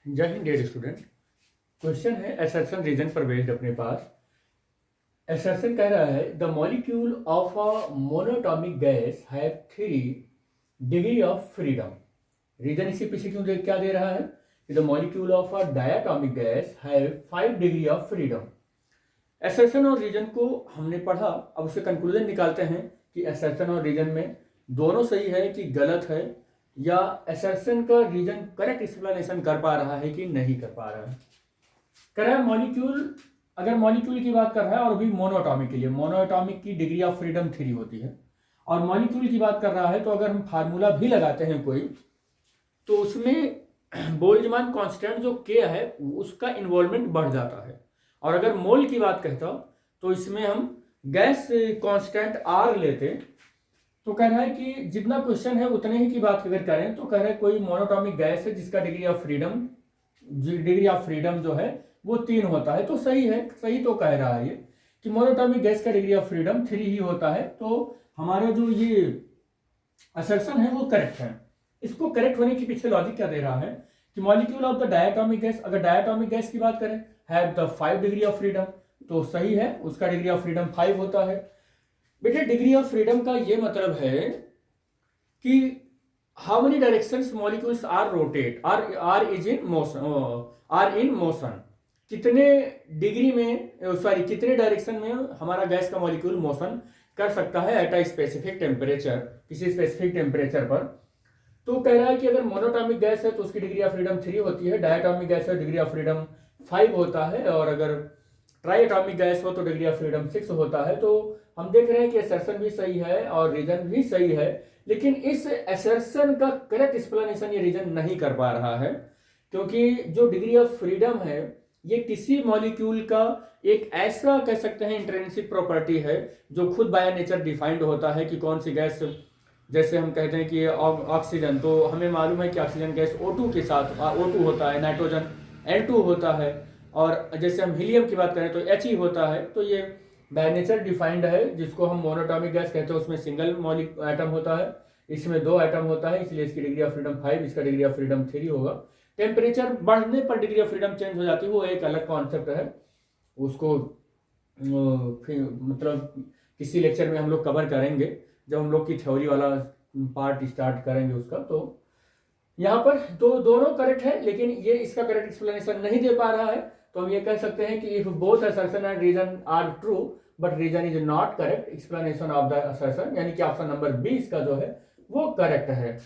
जय हिंद dear student. Question है असर्शन रीजन पर बेस्ड अपने पास। असर्शन कह रहा है the molecule of a monatomic gas have 3 degree of freedom. Reason इसी पीछे क्यों क्या दे रहा है कि the molecule of a diatomic gas have 5 degree of freedom. Assertion और रीजन को हमने पढ़ा, अब उससे कंक्लूजन निकालते हैं कि असर्शन और रीजन में दोनों सही है कि गलत है, या असर्शन का रीजन करेक्ट एक्सप्लेनेशन कर पा रहा है कि नहीं कर पा रहा है। कर रहा है मॉलिक्यूल, अगर मॉलिक्यूल की बात कर रहा है और भी मोनोएटॉमिक के लिए, मोनोएटॉमिक की डिग्री ऑफ फ्रीडम 3 होती है, और मॉलिक्यूल की बात कर रहा है तो अगर हम फार्मूला भी लगाते हैं कोई, तो उसमें बोल्ट्जमान कांस्टेंट जो के है उसका इन्वॉल्वमेंट बढ़ जाता है। और अगर मोल की बात कहता तो इसमें हम गैस कांस्टेंट आर लेते। तो कह रहा है कि जितना क्वेश्चन है उतने ही की बात अगर करें तो कह रहा है कोई मोनोटॉमिक गैस है जिसका डिग्री ऑफ फ्रीडम जो है वो 3 होता है। तो सही है, सही तो कह रहा है ये कि मोनोटॉमिक गैस का डिग्री ऑफ फ्रीडम 3 ही होता है। तो हमारा जो ये असर्शन है वो करेक्ट है। इसको करेक्ट होने के पीछे लॉजिक क्या दे रहा है कि molecule of the diatomic gas, अगर डायटॉमिक गैस की बात करें, have the 5 degree of freedom, तो सही है, उसका डिग्री ऑफ फ्रीडम 5 होता है। बेटे डिग्री ऑफ फ्रीडम का ये मतलब है कि how many directions molecules are rotate are in motion, कितने डिग्री में कितने डायरेक्शन में हमारा गैस का मॉलिक्यूल मोशन कर सकता है एट अ स्पेसिफिक टेम्परेचर, किसी स्पेसिफिक टेम्परेचर पर। तो कह रहा है कि अगर मोनोटॉमिक गैस है तो उसकी डिग्री ऑफ फ्रीडम 3 होती है, डायटॉमिक गैस है डिग्री ऑफ फ्रीडम 5 होता है, और अगर ट्राइएटॉमिक गैस हो तो डिग्री ऑफ फ्रीडम 6 होता है। तो हम देख रहे हैं कि असर्शन भी सही है और रीजन भी सही है, लेकिन इस असर्शन का करेक्ट एक्सप्लेनेशन ये रीजन नहीं कर पा रहा है, क्योंकि जो डिग्री ऑफ फ्रीडम है ये किसी मॉलिक्यूल का एक ऐसा कह सकते हैं इंट्रिंसिक प्रॉपर्टी है जो खुद बाय नेचर डिफाइंड होता है कि कौन सी गैस, जैसे हम कहते हैं कि ऑक्सीजन, तो हमें मालूम है कि ऑक्सीजन गैस O2 के साथ O2 होता है, नाइट्रोजन N2 होता है, और जैसे हम हीलियम की बात करें तो He होता है। तो ये बाय नेचर डिफाइंड है, जिसको हम मोनोटॉमिक गैस कहते हैं। उसमें सिंगल मॉलिक एटम होता है, इसमें 2 एटम होता है, इसलिए इसकी डिग्री ऑफ फ्रीडम 5, इसका डिग्री ऑफ फ्रीडम 3 होगा। टेम्परेचर बढ़ने पर डिग्री ऑफ फ्रीडम चेंज हो जाती है, वो एक अलग कॉन्सेप्ट है, उसको मतलब किसी लेक्चर में हम लोग कवर करेंगे जब हम लोग की थ्योरी वाला पार्ट स्टार्ट करेंगे उसका। तो यहाँ पर दोनों करेक्ट है, लेकिन ये इसका करेक्ट एक्सप्लेनेशन नहीं दे पा रहा है। तो हम ये कह सकते हैं कि if both assertion and reason are true but reason is not correct explanation of the assertion, यानी कि ऑप्शन नंबर 20 का जो है वो करेक्ट है।